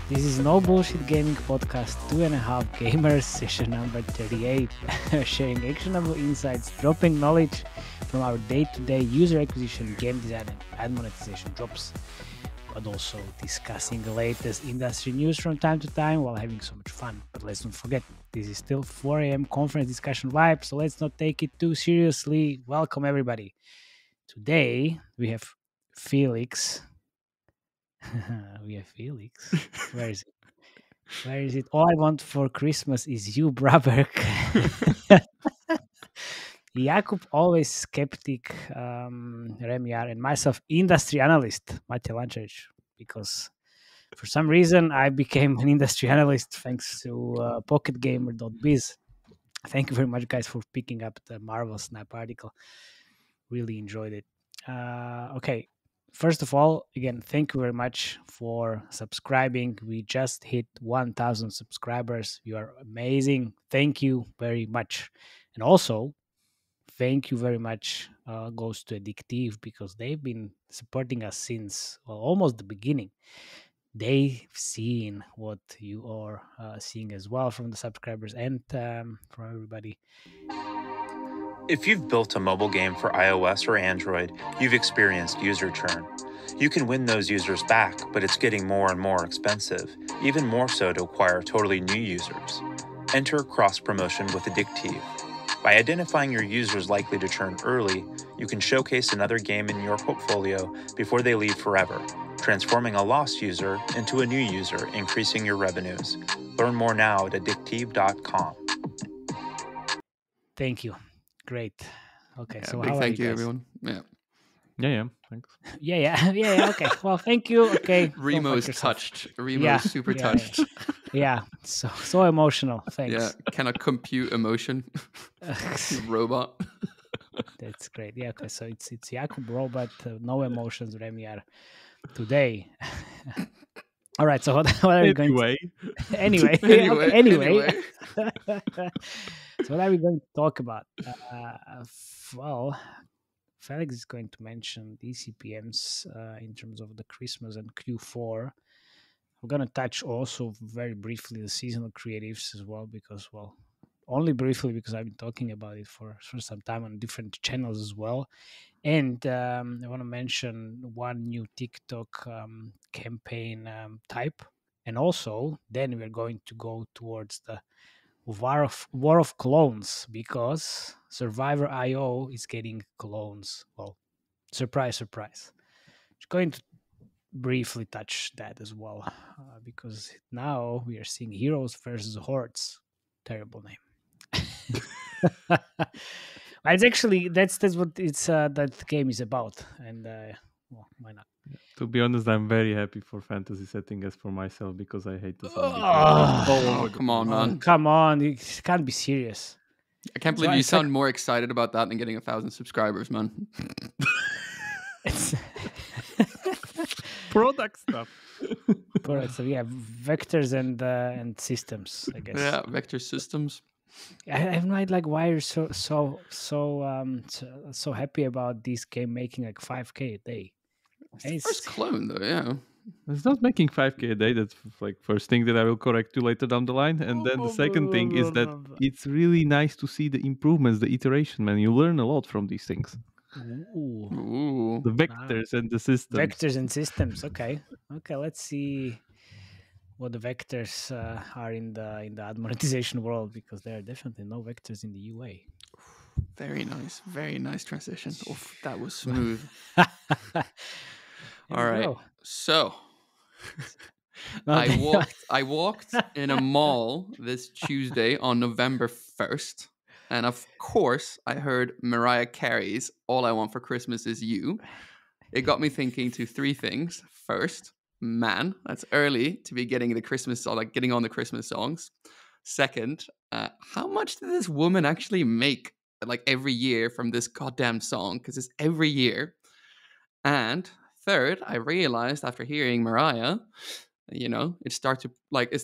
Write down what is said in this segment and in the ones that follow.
This is No Bullshit Gaming Podcast 2.5 Gamers, session number 38, sharing actionable insights, dropping knowledge from our day-to-day user acquisition, game design, and monetization drops, but also discussing the latest industry news from time to time while having so much fun. But let's not forget, this is still 4 a.m. conference discussion vibe, so let's not take it too seriously. Welcome, everybody. Today, we have Felix. We have Felix. Where is it? Where is it? All I want for Christmas is you, brother. Jakub, always skeptic, Remiar, and myself, industry analyst, Matej Lančarić, because for some reason I became an industry analyst thanks to pocketgamer.biz. Thank you very much, guys, for picking up the Marvel Snap article. Really enjoyed it. Okay. First of all, again, thank you very much for subscribing. We just hit 1,000 subscribers. You are amazing. Thank you very much. And also, thank you very much goes to Addictive because they've been supporting us since almost the beginning. They've seen what you are seeing as well from the subscribers and from everybody. If you've built a mobile game for iOS or Android, you've experienced user churn. You can win those users back, but it's getting more and more expensive, even more so to acquire totally new users. Enter cross-promotion with Addictive. By identifying your users likely to churn early, you can showcase another game in your portfolio before they leave forever, transforming a lost user into a new user, increasing your revenues. Learn more now at addictive.com. Thank you. Great. Okay, Yeah, so big how thank are you you, guys? everyone. Yeah, thanks. Yeah. Okay. Well, thank you. Okay. Remo's touched. Remo's super touched. Yeah. So emotional. Thanks. Yeah, cannot compute emotion. Robot. That's great. Yeah. Okay. So it's Jakub Robot, no emotions, Remiar today. All right. So what are we going to? Anyway. Anyway. So what are we going to talk about? Well, Felix is going to mention the CPMs in terms of the Christmas and Q4. We're going to touch also very briefly the seasonal creatives as well, because, well, only briefly because I've been talking about it for some time on different channels as well. And I want to mention one new TikTok campaign type. And also, then we're going to go towards the War of Clones, because Survivor.io is getting clones. Well, surprise. Just going to briefly touch that as well, because now we are seeing Heroes versus Hordes. Terrible name. It's actually that's what it's that game is about, and well, why not? To be honest, I'm very happy for fantasy setting as for myself because I hate the zombie. Oh, come on, man. Come on, you can't be serious. I can't believe you sound more excited about that than getting 1,000 subscribers, man. It's Product stuff. So yeah, vectors and systems, I guess. Yeah, vector systems. I have no idea, like, why you're so happy about this game making like 5K a day. It's the first clone, though, yeah. It's not making 5K a day. That's like first thing that I will correct you later down the line. And then the second thing is that it's really nice to see the improvements, the iteration, man. You learn a lot from these things. Ooh. The vectors and the systems. Vectors and systems. Okay. Let's see what the vectors are in the ad monetization world, because there are definitely no vectors in the UA. Very nice transition. Oof, that was smooth. All right. So I walked in a mall this Tuesday on November 1st. And of course, I heard Mariah Carey's All I Want for Christmas Is You. It got me thinking to three things. First, man, that's early to be getting the Christmas song, like getting on the Christmas songs. Second, how much did this woman actually make like every year from this goddamn song? Because it's every year. And third, I realized after hearing Mariah, it's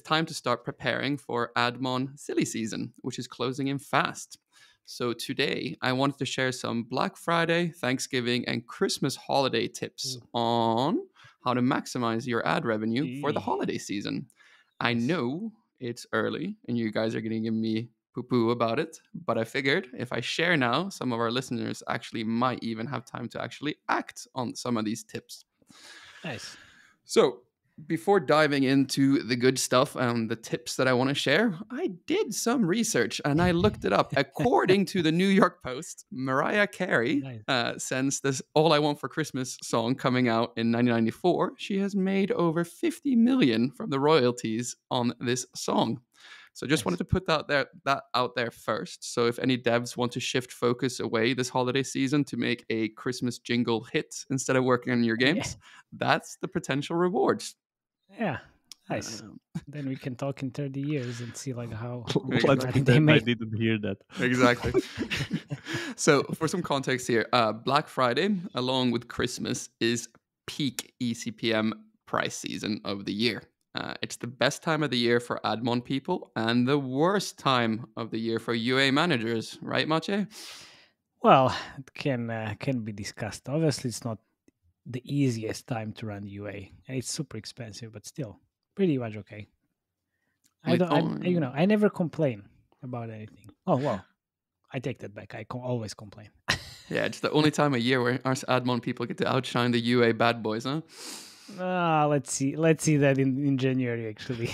time to start preparing for Admon silly season, which is closing in fast. So today I wanted to share some Black Friday, Thanksgiving, and Christmas holiday tips on how to maximize your ad revenue for the holiday season. I know it's early and you guys are going to give me poo-poo about it, but I figured if I share now, some of our listeners actually might even have time to actually act on some of these tips. Nice. So before diving into the good stuff and the tips that I want to share, I did some research and I looked it up. According to the New York Post, Mariah Carey, since this All I Want for Christmas song coming out in 1994, she has made over 50 million from the royalties on this song. So just wanted to put that out there first. So if any devs want to shift focus away this holiday season to make a Christmas jingle hit instead of working on your games, that's the potential rewards. Yeah, nice. Then we can talk in 30 years and see like how Let's pretend I didn't hear that. Exactly. So for some context here, Black Friday, along with Christmas, is peak ECPM price season of the year. It's the best time of the year for Admon people and the worst time of the year for UA managers, right, Maciej? Well, it can be discussed. Obviously, it's not the easiest time to run UA, and it's super expensive, but still pretty much okay. I never complain about anything. Oh well, I take that back. I always complain. Yeah, it's the only time of year where us Admon people get to outshine the UA bad boys, huh? Let's see that in January actually.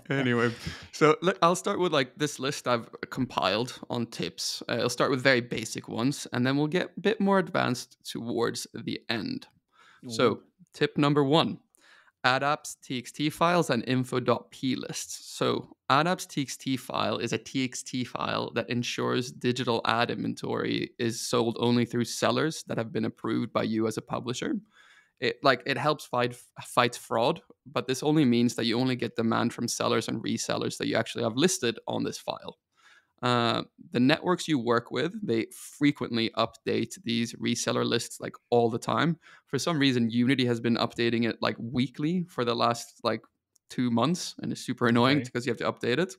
Anyway, so I'll start with like this list I've compiled on tips. I'll start with very basic ones, and then we'll get a bit more advanced towards the end. So tip number 1, AdApps TXT files and info.p lists. So AdApps TXT file is a TXT file that ensures digital ad inventory is sold only through sellers that have been approved by you as a publisher. It helps fight fraud, but this only means that you only get demand from sellers and resellers that you actually have listed on this file. The networks you work with, they frequently update these reseller lists like all the time. For some reason, Unity has been updating it like weekly for the last like 2 months, and it's super annoying because you have to update it.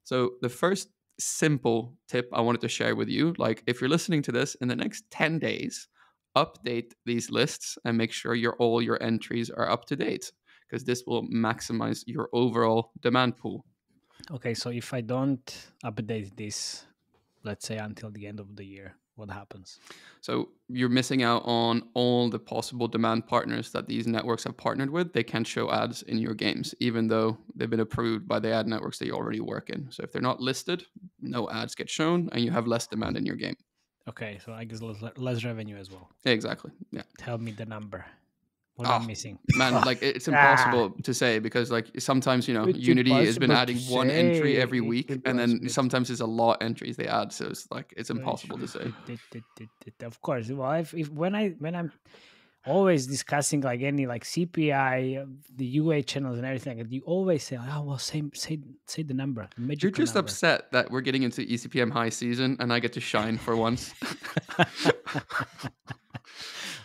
So the first simple tip I wanted to share with you, like if you're listening to this in the next 10 days, update these lists and make sure all your entries are up to date, because this will maximize your overall demand pool. Okay, so if I don't update this, let's say until the end of the year, what happens? So you're missing out on all the possible demand partners that these networks have partnered with. They can't show ads in your games, even though they've been approved by the ad networks that you already work in. So if they're not listed, no ads get shown and you have less demand in your game. Okay, so I guess less revenue as well. Exactly. Yeah. Tell me the number. What I'm missing. Man, like it's impossible to say, because like sometimes, Unity has been adding one entry every week, and then sometimes it's a lot of entries they add. So it's like it's impossible to say. Of course. Well, if when I'm always discussing like any like CPI, the UA channels and everything, and you always say, "Oh well, say the number." You're just upset that we're getting into ECPM high season, and I get to shine for once.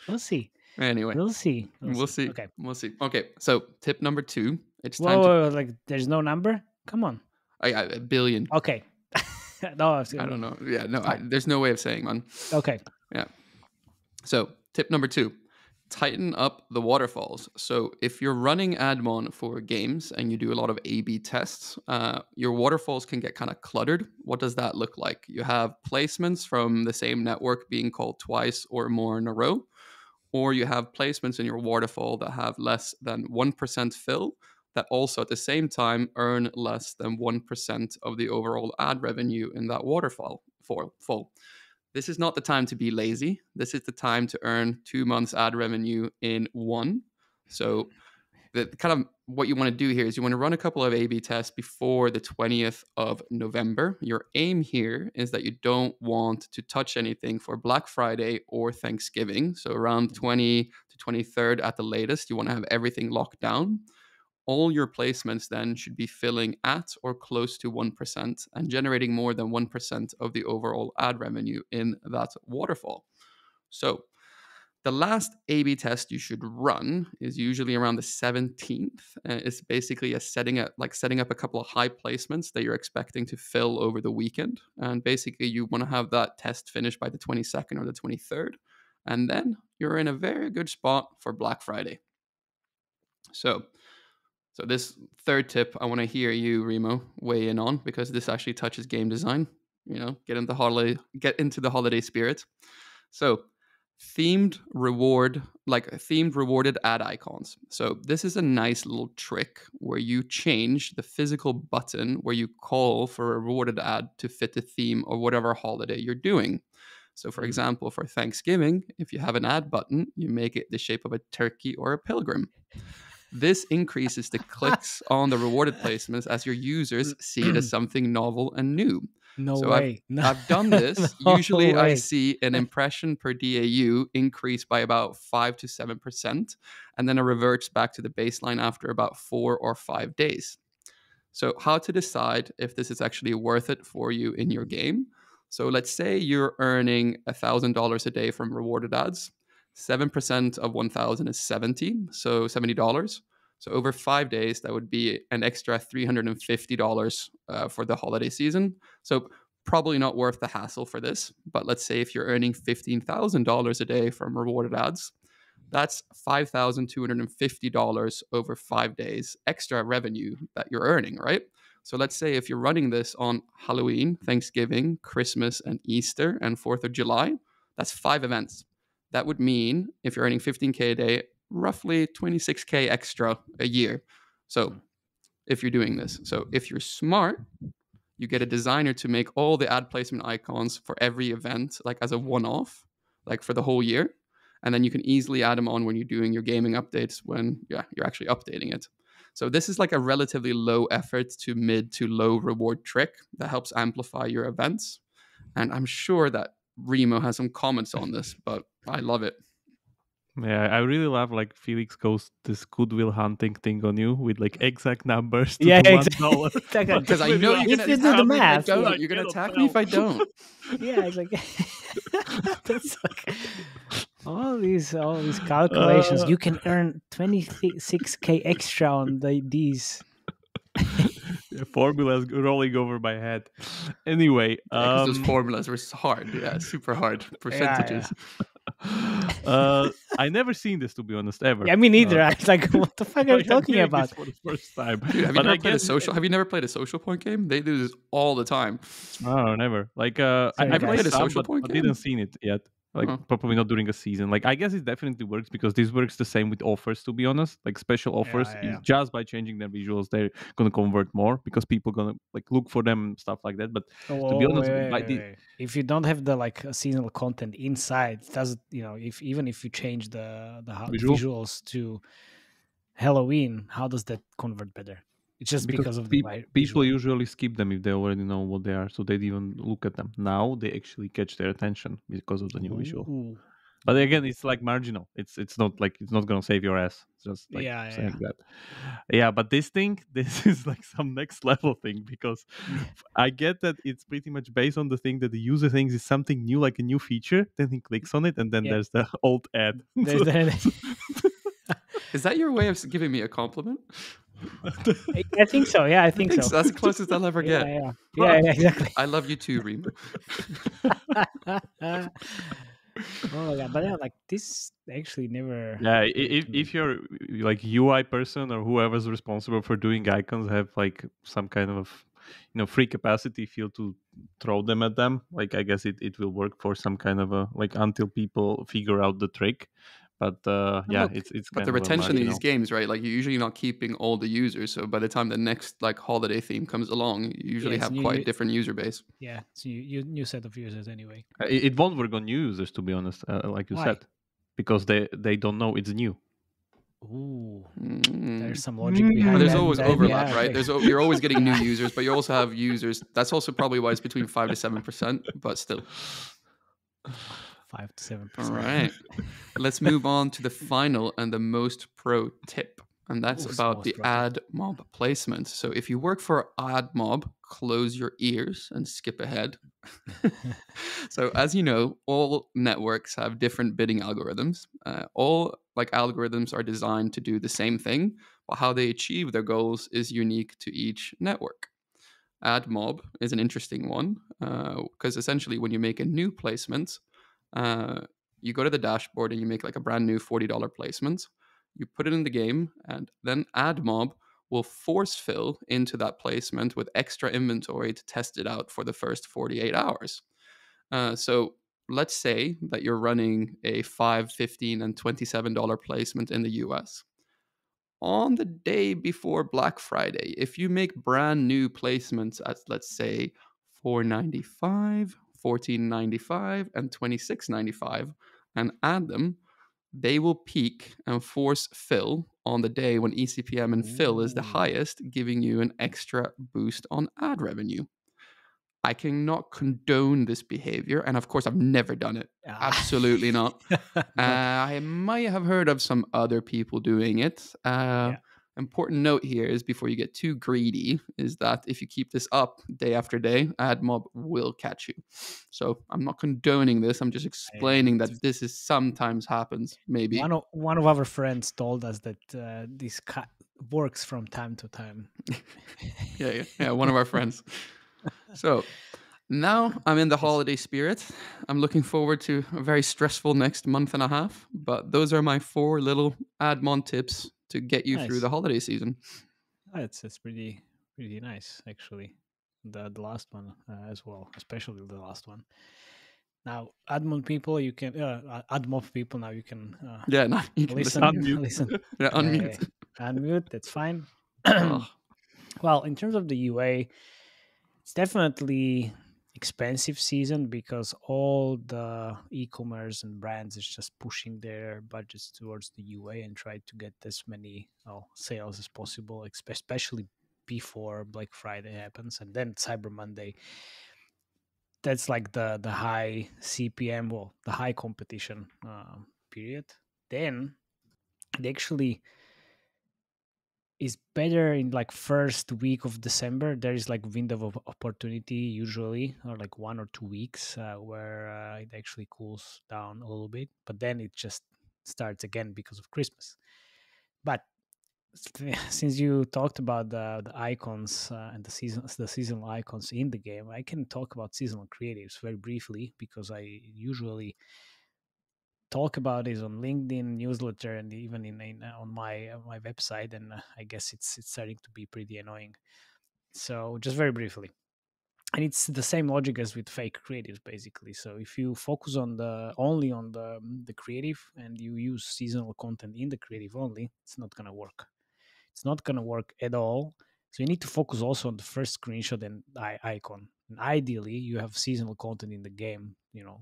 We'll see. Anyway, we'll see. Okay, we'll see. Okay, so tip number 2. It's time. Whoa, like there's no number. Come on. A billion. Okay. No, I don't know. Yeah, no, there's no way of saying, man. Okay. Yeah. So tip number 2. Tighten up the waterfalls. So if you're running Admon for games and you do a lot of A/B tests, your waterfalls can get kind of cluttered. What does that look like? You have placements from the same network being called twice or more in a row, or you have placements in your waterfall that have less than 1% fill that also at the same time earn less than 1% of the overall ad revenue in that waterfall full. This is not the time to be lazy. This is the time to earn 2 months ad revenue in one. So the kind of what you want to do here is you want to run a couple of A/B tests before the 20th of November. Your aim here is that you don't want to touch anything for Black Friday or Thanksgiving. So around 20 to 23rd at the latest, you want to have everything locked down. All your placements then should be filling at or close to 1% and generating more than 1% of the overall ad revenue in that waterfall. So the last A/B test you should run is usually around the 17th. It's basically setting up a couple of high placements that you're expecting to fill over the weekend. And basically you want to have that test finished by the 22nd or the 23rd. And then you're in a very good spot for Black Friday. So this third tip, I want to hear you, Remo, weigh in on, because this actually touches game design. Get into the holiday spirit. So themed rewarded ad icons. So this is a nice little trick where you change the physical button where you call for a rewarded ad to fit the theme of whatever holiday you're doing. So for example, for Thanksgiving, if you have an ad button, you make it the shape of a turkey or a pilgrim. This increases the clicks on the rewarded placements as your users see it as something novel and new. No So way. I've done this. No Usually I way. see an impression per DAU increase by about 5 to 7%, and then it reverts back to the baseline after about 4 or 5 days. So how to decide if this is actually worth it for you in your game? So let's say you're earning $1,000 a day from rewarded ads. 7% of 1,000 is 70, so $70. So over 5 days, that would be an extra $350 for the holiday season. So probably not worth the hassle for this. But let's say if you're earning $15,000 a day from rewarded ads, that's $5,250 over 5 days extra revenue that you're earning, right? So let's say if you're running this on Halloween, Thanksgiving, Christmas, and Easter, and 4th of July, that's 5 events. That would mean if you're earning 15K a day, roughly 26K extra a year. So if you're doing this. So if you're smart, you get a designer to make all the ad placement icons for every event, like as a one-off, like for the whole year. And then you can easily add them on when you're doing your gaming updates when you're actually updating it. So this is like a relatively low effort to mid to low reward trick that helps amplify your events. And I'm sure that Remo has some comments on this, but I love it. Yeah, I really love like Felix goes this goodwill hunting thing on you with like exact numbers to Yeah, the exactly. $1. Because I know you're If gonna you do attack the me if I math, don't. yeah. You're gonna attack me if I don't. Yeah, it's like that's like all these calculations. You can earn 26K extra on these. The formulas rolling over my head. Anyway, Because those formulas were hard. Yeah, super hard percentages. I never seen this, to be honest, ever. Yeah, me neither. I was like, what the fuck are you Like, I'm talking hearing about? this for the first time. Dude, have you But never I played a guess social? Have you never played a social point game? They do this all the time. Oh, never. Like, Sorry, I guys. played a some, social but point I game? didn't seen it yet. Like, Huh. probably not during a season. Like, I guess it definitely works because this works the same with offers. To be honest, like special offers, Yeah. just by changing their visuals, they're gonna convert more because people gonna like look for them and stuff like that. But to be honest, Wait. If you don't have the like seasonal content inside, it doesn't, if even if you change the Visual? visuals to Halloween, how does that convert better? It's just because of the people visual. usually skip them if they already know what they are, so they even look at them. Now they actually catch their attention because of the new visual. Ooh. But again, it's like marginal. It's not like it's not gonna save your ass. Just like saying that. Yeah, but this is like some next level thing because I get that it's pretty much based on the thing that the user thinks is something new, like a new feature. Then he clicks on it, and then there's the old ad. Is that your way of giving me a compliment? I think so. Yeah, I think so. That's the closest I'll ever get. Yeah, exactly. I love you too, Remo. Oh my god! But yeah, like this actually never. Yeah, if you're like UI person or whoever's responsible for doing icons have like some kind of free capacity field to throw them at them, like I guess it will work for some kind of a like until people figure out the trick. But it's but kind the of retention in these marginal. games, right? Like you're usually not keeping all the users, so by the time the next like holiday theme comes along, you usually have quite a different user base. Yeah, so you new set of users anyway. It won't work on new users, to be honest, like you said, because they don't know it's new. Ooh, there's some logic behind but there's that. always overlap, right? Okay. You're always getting new users, but you also have users. That's also probably why it's between 5 to 7%, but still. 5 to 7%. All right. Let's move on to the final and the most pro tip. And that's about the Admob placement. So if you work for Admob, close your ears and skip ahead. So as you know, all networks have different bidding algorithms. All like algorithms are designed to do the same thing, but how they achieve their goals is unique to each network. Admob is an interesting one because essentially when you make a new placement, You go to the dashboard and you make like a brand new $40 placement. You put it in the game, and then Admob will force fill into that placement with extra inventory to test it out for the first 48 hours. So let's say that you're running a $5, $15, and $27 placement in the US. On the day before Black Friday, if you make brand new placements at, let's say, $4.95, $14.95, and $26.95, and add them, they will peak and force fill on the day when ECPM and fill is the Ooh. highest, giving you an extra boost on ad revenue. I cannot condone this behavior, and of course, I've never done it. Absolutely not. I might have heard of some other people doing it. Yeah. Important note here is before you get too greedy, is that if you keep this up day after day, Admob will catch you. So I'm not condoning this. I'm just explaining that this is sometimes happens. Maybe one of our friends told us that this works from time to time. yeah. One of our friends. So now I'm in the holiday spirit. I'm looking forward to a very stressful next month and a half. But those are my 4 little Admon tips to get you through the holiday season. That's pretty nice, actually. The last one as well, especially the last one. Now, Admon people, you can Admob people. Now you can now you can listen. Yeah, unmute. Unmute. That's fine. Oh. Well, in terms of the UA, it's definitely expensive season because all the e-commerce and brands is just pushing their budgets towards the UA and try to get as many sales as possible, especially before Black Friday happens, and then Cyber Monday. That's like the high CPM, well, the high competition period. Then they actually is better in like first week of December. There is like window of opportunity usually, or like 1 or 2 weeks where it actually cools down a little bit, but then it just starts again because of Christmas. But since you talked about the icons and the seasonal icons in the game, I can talk about seasonal creatives very briefly because I usually talk about it on LinkedIn newsletter and even on my website, and I guess it's starting to be pretty annoying. So just very briefly, and it's the same logic as with fake creatives basically. So if you focus on only on the creative and you use seasonal content in the creative only, it's not gonna work. It's not gonna work at all. So you need to focus also on the first screenshot and icon. And ideally, you have seasonal content in the game,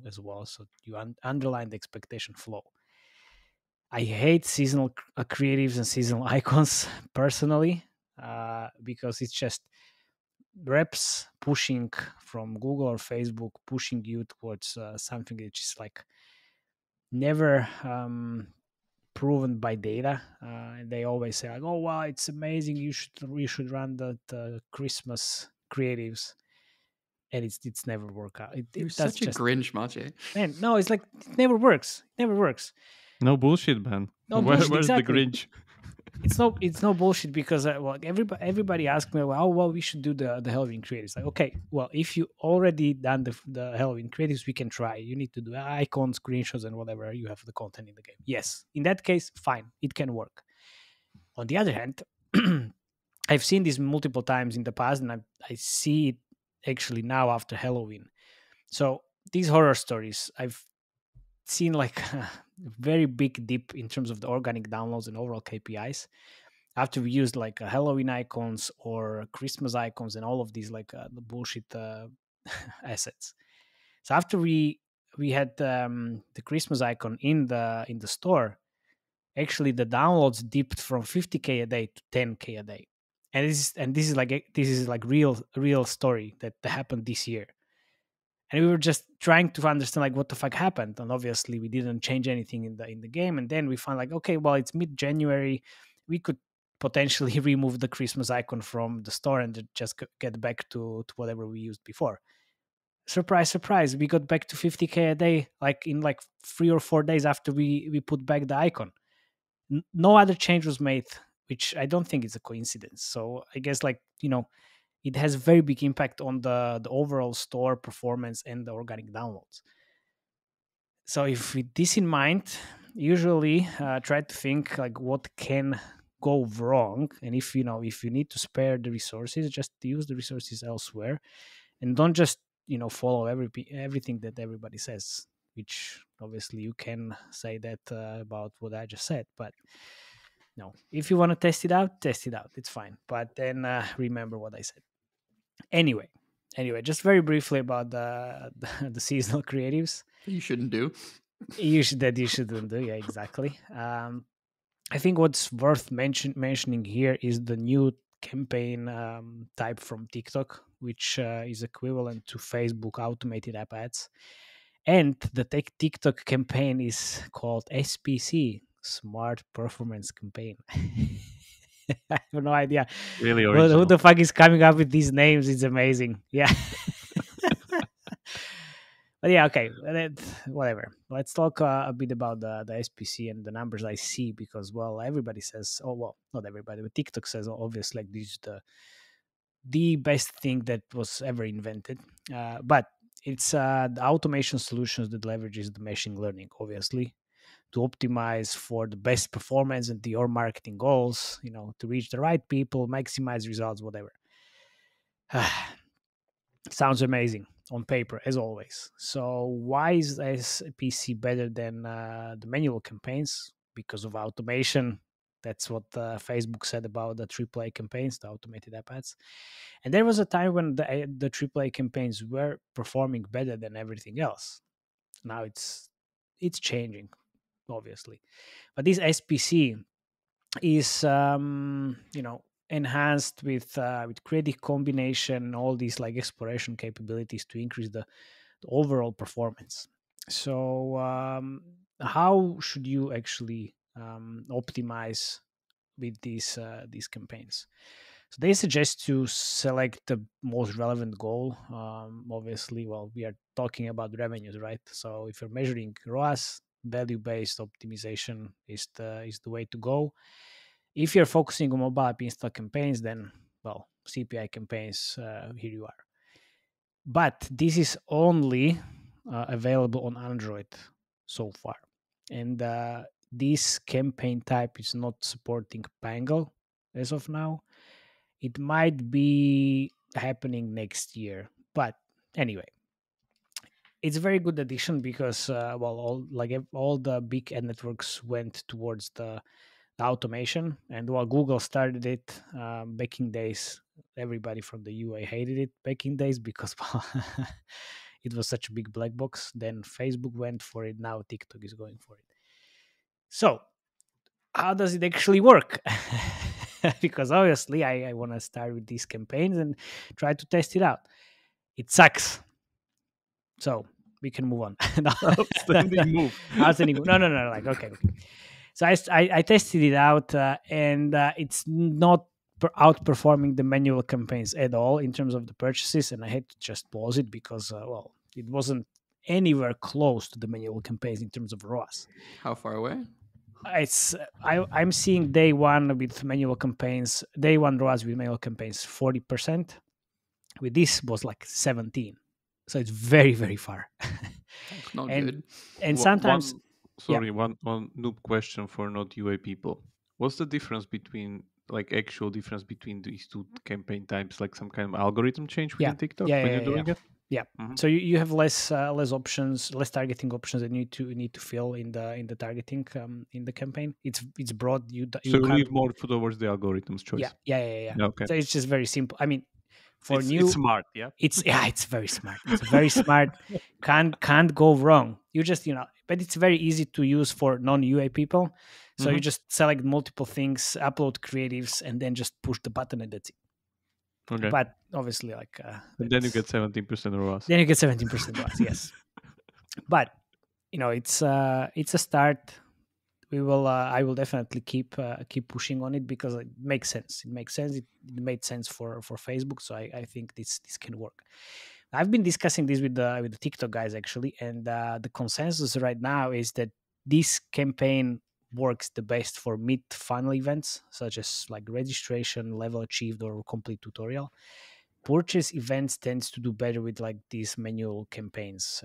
as well, so you underline the expectation flow. I hate seasonal creatives and seasonal icons personally because it's just reps pushing from Google or Facebook, pushing you towards something which is like never proven by data, and they always say like, "Oh wow, it's amazing! You should run the Christmas creatives," and it's never work out. You're such a Grinch, Maciej. Man, no, it's like it never works. It never works. No bullshit, man. No bullshit. Where's Exactly. the Grinch? It's no bullshit because everybody asked me, well, we should do the Halloween creatives. Like, okay, well, if you already done the Halloween creatives, we can try. You need to do icons, screenshots, and whatever you have the content in the game. Yes, in that case, fine, it can work. On the other hand, I've seen this multiple times in the past, and I see it actually now after Halloween. So these horror stories, I've seen like a very big dip in terms of the organic downloads and overall KPIs after we used like Halloween icons or Christmas icons and all of these like the bullshit assets. So after we had the Christmas icon in the store, actually the downloads dipped from 50K a day to 10K a day, and this is like real story that happened this year. And we were just trying to understand like what the fuck happened, and obviously we didn't change anything in the game. And then we found like, okay, well, it's mid-January, we could potentially remove the Christmas icon from the store and just get back to whatever we used before. Surprise, surprise, we got back to 50K a day like in like 3 or 4 days after we put back the icon. No other change was made, which I don't think is a coincidence. So I guess like, it has a very big impact on the overall store performance and the organic downloads. So if with this in mind, usually try to think like what can go wrong, and if you need to spare the resources, just use the resources elsewhere, and don't just follow everything that everybody says. Which obviously you can say that about what I just said, but no, if you want to test it out, it's fine. But then remember what I said. Anyway, just very briefly about the seasonal creatives. You shouldn't do. You shouldn't do. Yeah, exactly. I think what's worth mentioning here is the new campaign type from TikTok, which is equivalent to Facebook automated app ads. And the TikTok campaign is called SPC, Smart Performance Campaign. I have no idea Really who original. the fuck is coming up with these names. It's amazing. Yeah. But yeah, okay, whatever. Let's talk a bit about the SPC and the numbers I see, because well, everybody says, oh well, not everybody, but TikTok says obviously like this is the best thing that was ever invented. But it's the automation solutions that leverages the machine learning, obviously, to optimize for the best performance and your marketing goals. To reach the right people, maximize results, whatever. Sounds amazing on paper, as always. So why is SPC better than the manual campaigns? Because of automation. That's what Facebook said about the AAA campaigns, the automated app ads. And there was a time when the AAA campaigns were performing better than everything else. Now it's changing, obviously. But this SPC is enhanced with creative combination, all these like exploration capabilities to increase the overall performance. So how should you actually optimize with these campaigns? So they suggest to select the most relevant goal. Obviously, well, we are talking about revenues, right? So if you're measuring ROAS, value-based optimization is the way to go. If you're focusing on mobile app install campaigns, then well, CPI campaigns, here you are. But this is only available on Android so far, and this campaign type is not supporting Pangle as of now. It might be happening next year, but anyway, it's a very good addition because all the big ad networks went towards the automation, and while Google started it back in days, everybody from the UA hated it back in days because well, it was such a big black box. Then Facebook went for it. Now TikTok is going for it. So how does it actually work? Because obviously I want to start with these campaigns and try to test it out. It sucks. So we can move on. Outstanding move. Outstanding move. No. Like okay. So I tested it out, and it's not outperforming the manual campaigns at all in terms of the purchases, and I had to just pause it because well, it wasn't anywhere close to the manual campaigns in terms of ROAS. How far away? I'm seeing day one with manual campaigns, day one ROAS with manual campaigns 40%. With this was like 17, so it's very very far. That's not and good. and sometimes one noob question for not UA people. What's the difference between actual difference between these two campaign types? Like some kind of algorithm change within TikTok when you're doing it? Yeah. Mm-hmm. So you have less options, less targeting options that you need to fill in the targeting in the campaign. It's broad. You leave more towards the algorithms choice. Yeah. Okay. So it's just very simple. I mean, for it's smart. Yeah. It's very smart. It's very smart. Can't go wrong. You just but it's very easy to use for non-UA people. So you just select multiple things, upload creatives, and then just push the button, and that's it. Okay. But obviously, and then you get 17% ROAS. Then you get 17% ROAS. Yes, but it's a start. We will. I will definitely keep pushing on it because it makes sense. It makes sense. It made sense for Facebook, so I think this can work. I've been discussing this with the TikTok guys actually, and the consensus right now is that this campaign works the best for mid-funnel events such as like registration, level achieved, or complete tutorial. Purchase events tends to do better with like these manual campaigns.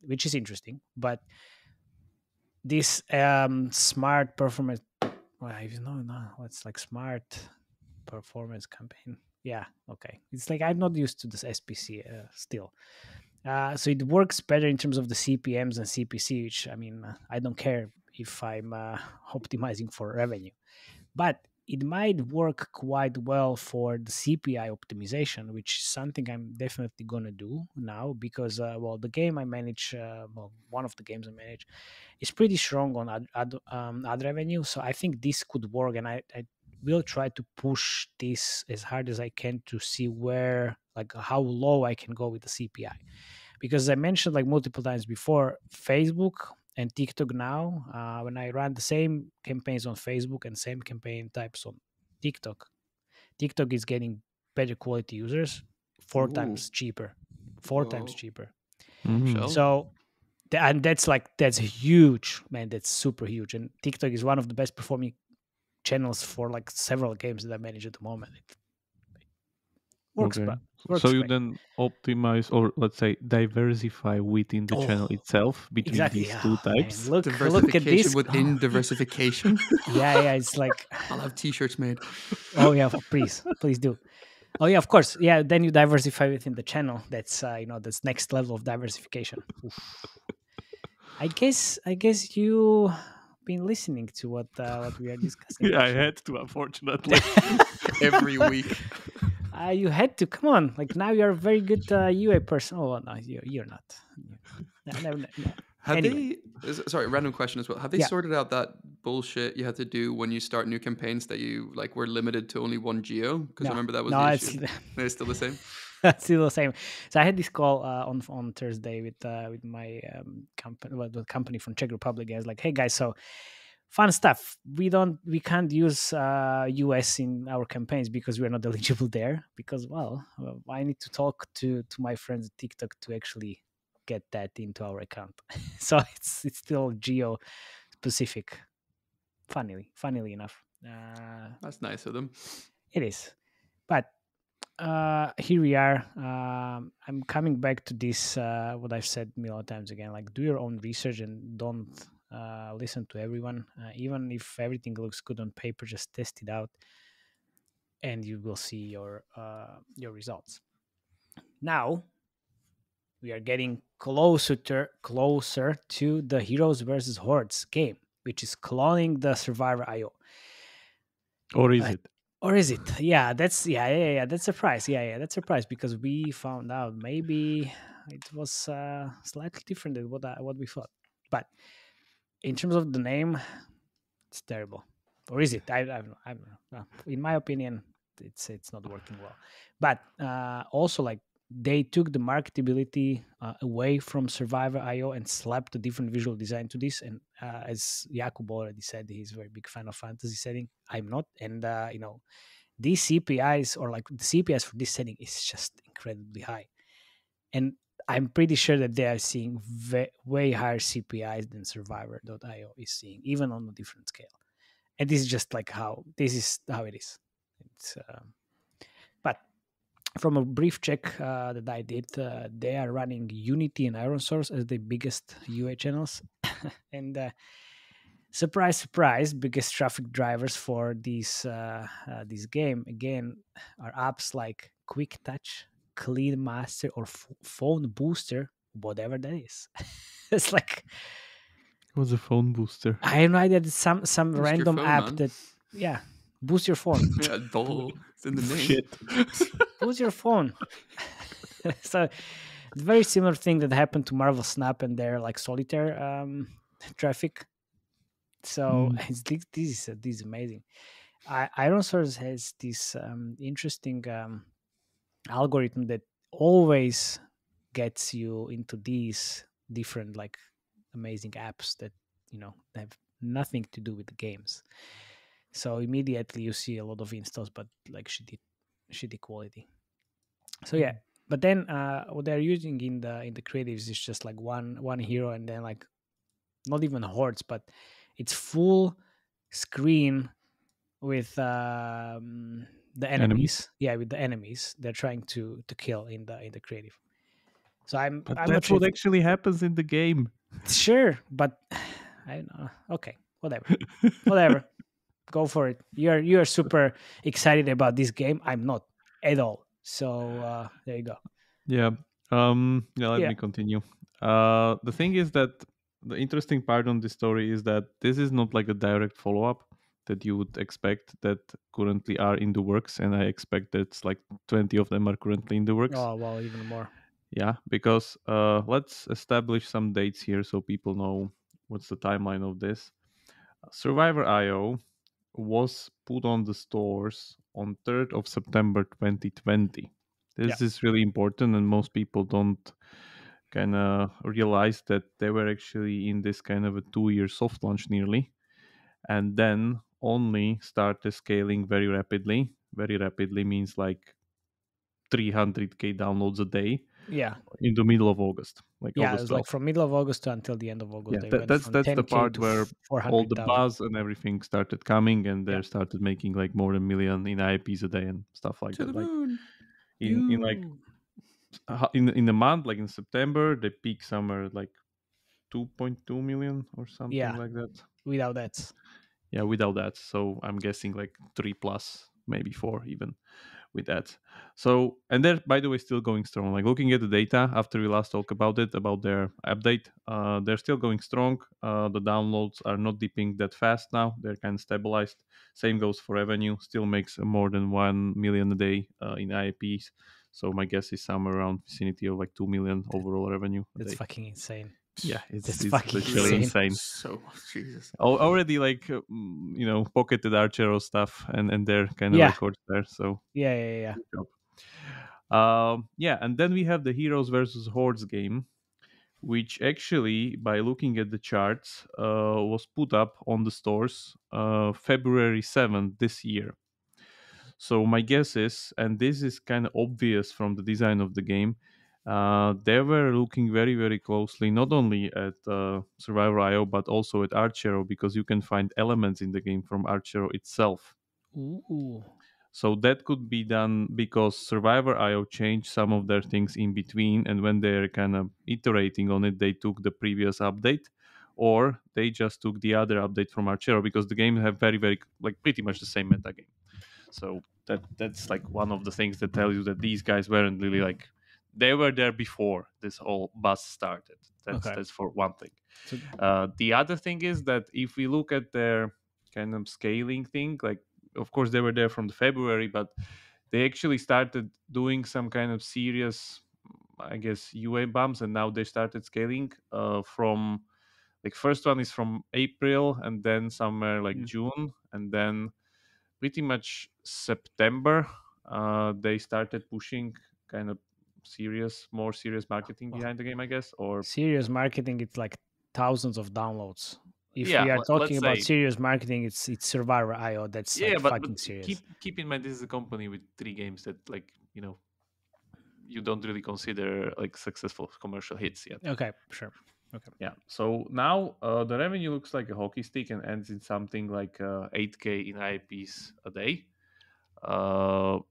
which is interesting. But this smart performance, well, no, it's like smart performance campaign. Yeah, okay. It's like I'm not used to this SPC still. So it works better in terms of the CPMs and CPC, which I mean, I don't care if I'm optimizing for revenue, but it might work quite well for the CPI optimization, which is something I'm definitely going to do now because, well, the game I manage, one of the games I manage, is pretty strong on ad revenue. So I think this could work, and I will try to push this as hard as I can to see where, like, how low I can go with the CPI. Because as I mentioned like multiple times before, Facebook and TikTok now, when I run the same campaigns on Facebook and same campaign types on TikTok, TikTok is getting better quality users, four times cheaper. Mm. So, and that's huge, man. That's super huge. And TikTok is one of the best performing channels for like several games that I manage at the moment. It works, Okay. works So you great. then optimize, or let's say diversify within the channel itself between Exactly. these two types. Man, look at this. Within diversification. Yeah, it's like I'll have T-shirts made. oh yeah, please do. Oh yeah, of course. Yeah, then you diversify within the channel. That's that's next level of diversification. Oof. I guess you been listening to what we are discussing. Yeah, I had to, unfortunately. Every week. You had to come on. Like now you're a very good UA person. Oh no, you're not. No. Have Anyway. sorry, random question as well. Have they Yeah. sorted out that bullshit you had to do when you start new campaigns that you like were limited to only one geo? Because No. remember that was No, the it's issue. It's still the same. That's still the same. So I had this call on Thursday with my company, well, the company from Czech Republic. I was like, "Hey guys, so fun stuff. We can't use US in our campaigns because we're not eligible there. Because well, I need to talk to my friends at TikTok to actually get that into our account. So it's still geo specific. Funnily enough, That's nice of them. it is, but." Here we are. I'm coming back to this what I've said a million times again, like do your own research and don't listen to everyone, even if everything looks good on paper. Just test it out and you will see your results. Now we are getting closer to the Heroes versus Hordes game, which is cloning the Survivor IO. Or is it? Or is it? Yeah, that's that's a surprise. Yeah, that's a surprise because we found out maybe it was slightly different than what we thought. But in terms of the name, it's terrible. Or is it? I don't know. In my opinion, it's not working well. But also like they took the marketability away from Survivor IO and slapped a different visual design to this. And as Jakub already said, he's a very big fan of fantasy setting. I'm not, and these CPIs or like the CPIs for this setting is just incredibly high. And I'm pretty sure that they are seeing way higher CPIs than Survivor.io is seeing, even on a different scale. And this is just like how it is. It's, but from a brief check that I did, they are running Unity and Iron Source as the biggest UA channels. And surprise, surprise, biggest traffic drivers for this game again are apps like Quick Touch, Clean Master, or Phone Booster, whatever that is. It's like What's a phone booster? I have no idea. It's some Boost random phone, app man. that boost your phone. Yeah, dull. It's in the name. Shit. Boost your phone. So it's a very similar thing that happened to Marvel Snap and their like solitaire traffic. So this is amazing. Iron Source has this interesting algorithm that always gets you into these different like amazing apps that have nothing to do with the games. So immediately you see a lot of installs, but like shitty quality. So yeah, but then what they're using in the creatives is just like one hero, and then like not even hordes, but it's full screen with the enemies. Yeah, with the enemies they're trying to kill in the creative. So I'm But not that's sure. what actually happens in the game. Sure, but I don't know. Okay, whatever. Go for it. You're super excited about this game. I'm not at all. So there you go. Yeah. Yeah, let Yeah. me continue. The thing is that the interesting part on this story is that this is not like a direct follow-up that you would expect that currently are in the works, and I expect that like 20 of them are currently in the works. Oh well, even more. Yeah, because let's establish some dates here so people know what's the timeline of this. Survivor IO was put on the stores on 3rd of September 2020. Yeah. This is really important, and most people don't kind of realize that they were actually in this kind of a 2-year soft launch nearly, and then only started scaling very rapidly. Very rapidly means like 300k downloads a day Yeah. in the middle of August, like Yeah. It August was like 12th. from middle of August to until the end of August. Yeah, They went from that's the 10K part to where all the 400,000. buzz and everything started coming, and Yeah. they started making like more than million in IPs a day and stuff like To that. the Like moon. in like in the month, like in September, they peak somewhere like 2.2 million or something Yeah. like that. Without that. Yeah, without that. So I'm guessing like 3 plus, maybe 4 even with that. So, and they're by the way still going strong. Like looking at the data after we last talked about it, about their update, they're still going strong. The downloads are not dipping that fast now. They're kind of stabilized. Same goes for revenue. Still makes more than 1 million a day in IPs. So my guess is somewhere around vicinity of like 2 million overall revenue a That's day. fucking insane. Yeah, That's it's fucking literally insane. So Jesus. Already like pocketed Archero stuff and their kind of Yeah. records there. So Yeah. good job. Yeah, and then we have the Heroes versus Hordes game, which actually, by looking at the charts, was put up on the stores February 7th this year. So my guess is, and this is kind of obvious from the design of the game, they were looking very, very closely not only at Survivor IO but also at Archero, because you can find elements in the game from Archero itself. Ooh. So that could be done because Survivor IO changed some of their things in between, and when they're kind of iterating on it, they took the previous update, or they just took the other update from Archero, because the game have very, very like pretty much the same meta game. So that's like one of the things that tell you that these guys weren't really like, they were there before this whole buzz started. That's for one thing. So, The other thing is that if we look at their kind of scaling thing, like of course they were there from the February, but they actually started doing some kind of serious, I guess, UA bumps, and now they started scaling from like first one is from April, and then somewhere like June, and then pretty much September they started pushing kind of more serious marketing behind the game, I guess. Or serious marketing, it's like thousands of downloads. If yeah, we are talking let's about say. serious marketing, it's Survivor IO. That's Yeah, like but fucking serious. keep in mind this is a company with 3 games that like you don't really consider like successful commercial hits yet. Okay, sure. Okay. Yeah. So now the revenue looks like a hockey stick and ends in something like 8k in IPs a day,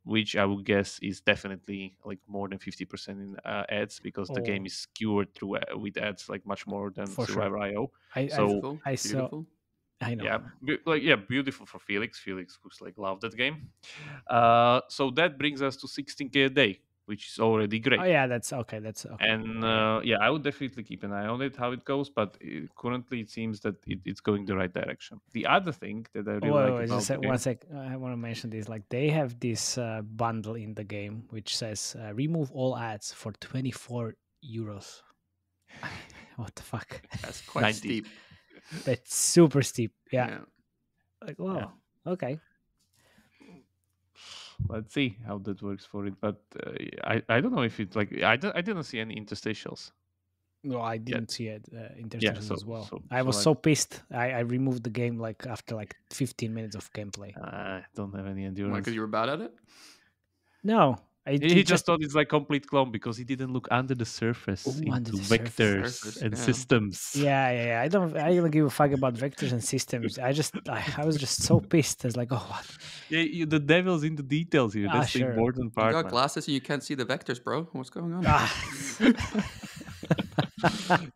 which I would guess is definitely like more than 50% in ads, because the game is skewered through with ads like much more than For Survivor sure. IO. Beautiful. I saw. Beautiful. I know. Yeah, beautiful for Felix. Felix who's like loved that game. So that brings us to 16k a day, which is already great. Oh yeah, that's okay. That's okay. And yeah, I would definitely keep an eye on it, how it goes. But currently, it seems that it's going the right direction. The other thing that I really like about just the game, one sec. I want to mention this. Like they have this bundle in the game which says remove all ads for 24 euros. I mean, what the fuck? That's quite 90. steep. That's super steep. Yeah. Like wow. Yeah. Okay. Let's see how that works for it. But I don't know if it's like I didn't see any interstitials. No, I didn't see it interstitials as well. I was so pissed. I removed the game like after like 15 minutes of gameplay. I don't have any endurance. Why? Because you were bad at it? No, He just thought it's like complete clone because he didn't look under the surface under into the vectors surface, and yeah. systems. Yeah. I don't give a fuck about vectors and systems. I was just so pissed. I was like, oh, what? Yeah, the devil's in the details here. That's the Sure. important You part, got man. glasses and you can't see the vectors, bro. What's going on?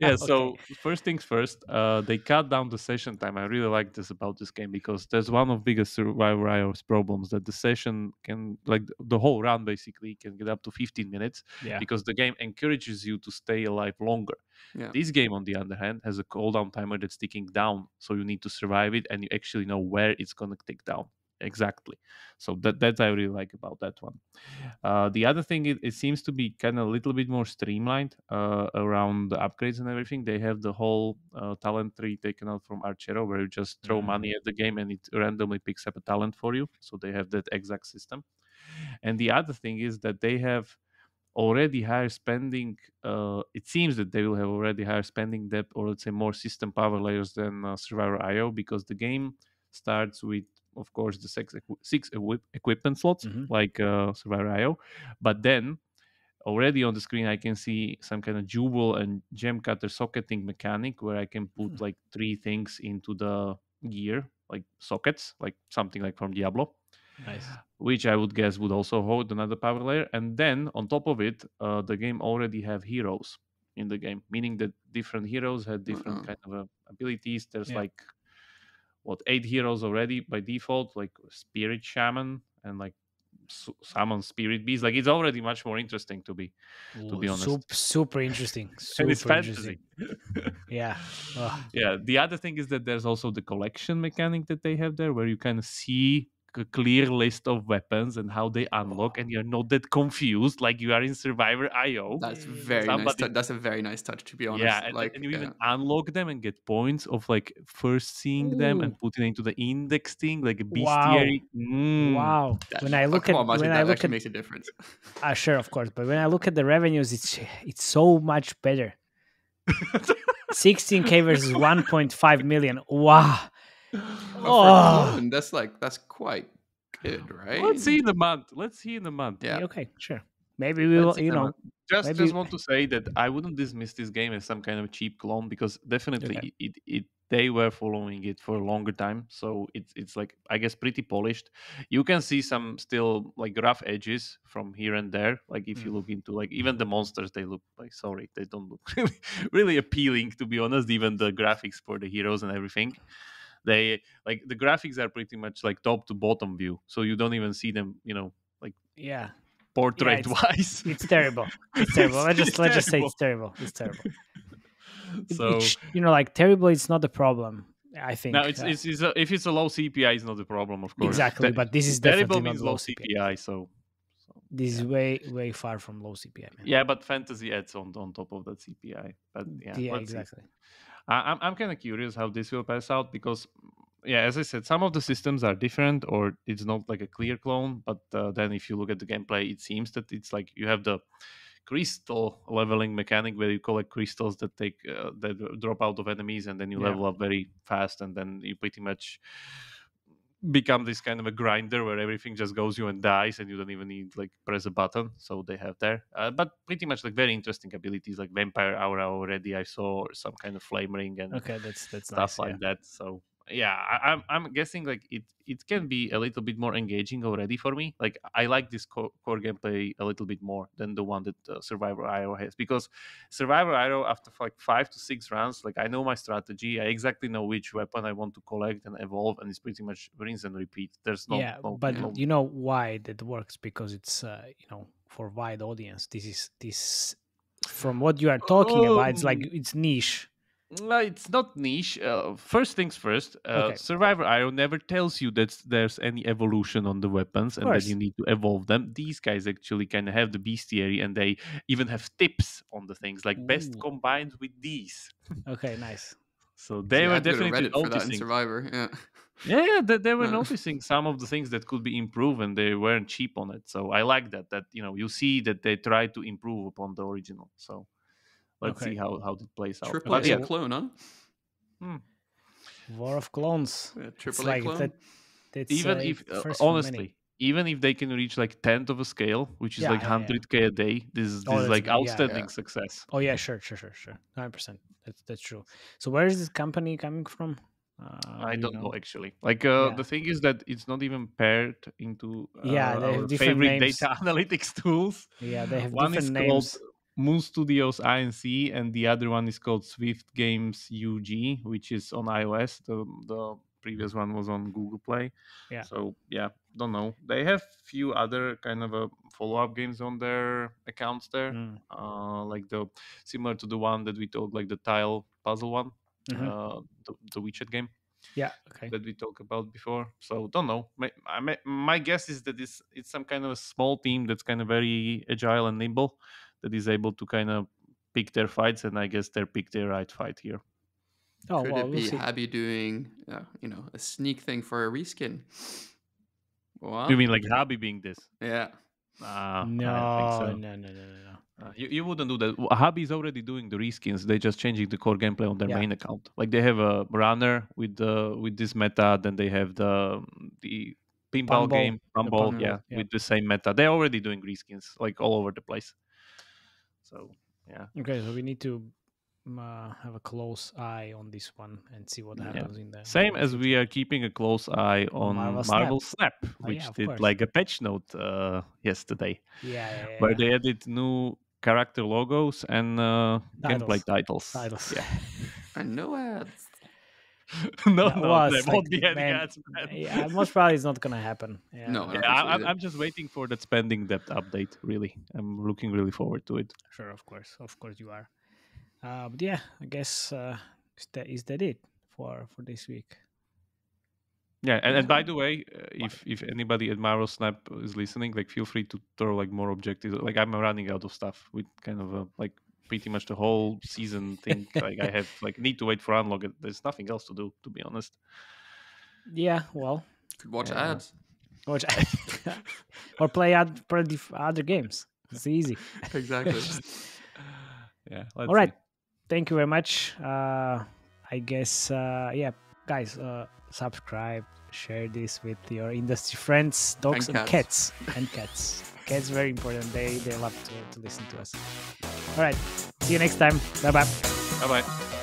Yeah, so first things first, they cut down the session time. I really like this about this game because there's one of biggest Survivor IO's problems that the session can, like the whole run basically, can get up to 15 minutes because the game encourages you to stay alive longer. Yeah. This game, on the other hand, has a cooldown timer that's ticking down, so you need to survive it, and you actually know where it's gonna tick down exactly. So that I really like about that one. The other thing, it seems to be kind of a little bit more streamlined around the upgrades and everything. They have the whole talent tree taken out from Archero, where you just throw money at the game and it randomly picks up a talent for you. So they have that exact system. And the other thing is that they have already higher spending. It seems that they will have already higher spending depth, or let's say more system power layers than Survivor IO, because the game starts with, of course, the six equipment slots like Survivor IO, but then already on the screen I can see some kind of jewel and gem cutter socketing mechanic where I can put like 3 things into the gear, like sockets, like something like from Diablo. Nice. Which I would guess would also hold another power layer. And then on top of it, the game already have heroes in the game, meaning that different heroes had different kind of abilities. There's like 8 heroes already by default, like Spirit Shaman and like summon Spirit Beast. Like it's already much more interesting to be honest. Super interesting. And it's Super interesting. fantasy. Yeah. Yeah. The other thing is that there's also the collection mechanic that they have there, where you kind of see a clear list of weapons and how they unlock, and you're not that confused like you are in Survivor IO. That's very nice. That's a very nice touch, to be honest. Yeah, and you even unlock them and get points of like first seeing them and putting it into the index thing, like a bestiary. Wow. When I look at actually makes a difference. Sure, of course, but when I look at the revenues, it's so much better. 16K versus 1.5 million. Wow. That's quite good, right? Let's see in the month. Yeah. Okay, sure. Maybe we will, just want to say that I wouldn't dismiss this game as some kind of cheap clone, because definitely they were following it for a longer time, so it's like, I guess, pretty polished. You can see some still like rough edges from here and there. Like if you look into like even the monsters, they look like, sorry, they don't look really appealing, to be honest. Even the graphics for the heroes and everything, they like the graphics are pretty much like top to bottom view, so you don't even see them, like portrait wise. It's terrible. It's terrible. Let's just say it's terrible. It's terrible. So like terrible is not the problem, I think. No, it's if it's a low CPI, it's not the problem, of course. Exactly, but this is terrible definitely means not low CPI. So this is way far from low CPI, man. Yeah, but fantasy adds on top of that CPI. But yeah, exactly. I'm kind of curious how this will pass out, because as I said, some of the systems are different, or it's not like a clear clone. But then if you look at the gameplay, it seems that it's like you have the crystal leveling mechanic where you collect crystals that that drop out of enemies, and then you level up very fast, and then you pretty much become this kind of a grinder where everything just goes you and dies, and you don't even need like press a button. So they have there, but pretty much like very interesting abilities like Vampire Aura already I saw, or some kind of Flame Ring and that's stuff nice, like that. So I'm guessing like it can be a little bit more engaging already for me. Like I like this core gameplay a little bit more than the one that Survivor IO has, because Survivor IO, after like 5 to 6 rounds, like I know my strategy, I exactly know which weapon I want to collect and evolve, and it's pretty much rinse and repeat. There's no but you know why that works, because it's for wide audience. This from what you are talking about, it's like it's niche. It's not niche. First things first, Survivor IO never tells you that there's any evolution on the weapons and that you need to evolve them. These guys actually kind of have the bestiary, and they even have tips on the things, like best combined with these. Okay, nice. So they were definitely noticing. For that in Survivor, they were noticing some of the things that could be improved, and they weren't cheap on it. So I like that you see that they try to improve upon the original. So let's see how it plays out. Triple A clone, huh? War of Clones. Triple A clone. Even if honestly, even if they can reach like 10th of a scale, which is like 100K a day, this is like outstanding success. Oh yeah, sure, 100%. That's true. So where is this company coming from? I don't know actually. Like the thing is that it's not even paired into they have our different favorite names. data analytics tools. Yeah, they have one different is names. called Moon Studios INC, and the other one is called Swift Games UG, which is on iOS. The previous one was on Google Play. Yeah. So yeah, don't know. They have few other kind of follow-up games on their accounts there, like the similar to the one that we talked, like the tile puzzle one, the widget game. Yeah, okay. That we talked about before. So don't know. My guess is that it's some kind of a small team that's kind of very agile and nimble, that is able to kind of pick their fights, and I guess they picked their right fight here. Oh, could it be Habby doing, a sneak thing for a reskin? What? You mean like Habby being this? Yeah. No, I don't think so. No. You wouldn't do that. Habby is already doing the reskins. They're just changing the core gameplay on their main account. Like they have a runner with this meta, then they have the pinball game, Pumball, with the same meta. They're already doing reskins like all over the place. So yeah. Okay, so we need to have a close eye on this one and see what happens in there. Same as we are keeping a close eye on Marvel Snap, which did like a patch note yesterday. Where they added new character logos and gameplay titles. Yeah. And no ads. no, there won't be any ads. Man. Yeah, most probably it's not gonna happen. Yeah. No, I'm just waiting for that spending depth update. Really, I'm looking really forward to it. Sure, of course you are. But yeah, I guess is that it for this week? Yeah, and by the way, if anybody at Marvel Snap is listening, like feel free to throw like more objectives. Like I'm running out of stuff with kind of like pretty much the whole season thing. Like I have like need to wait for unlock. There's nothing else to do, to be honest. Yeah, well, could watch ads. Watch ads. Or play other games. It's easy. Exactly. Yeah. All right. Thank you very much. I guess guys, subscribe, share this with your industry friends, dogs and cats. Cats very important. They love to listen to us. All right. See you next time. Bye bye. Bye bye.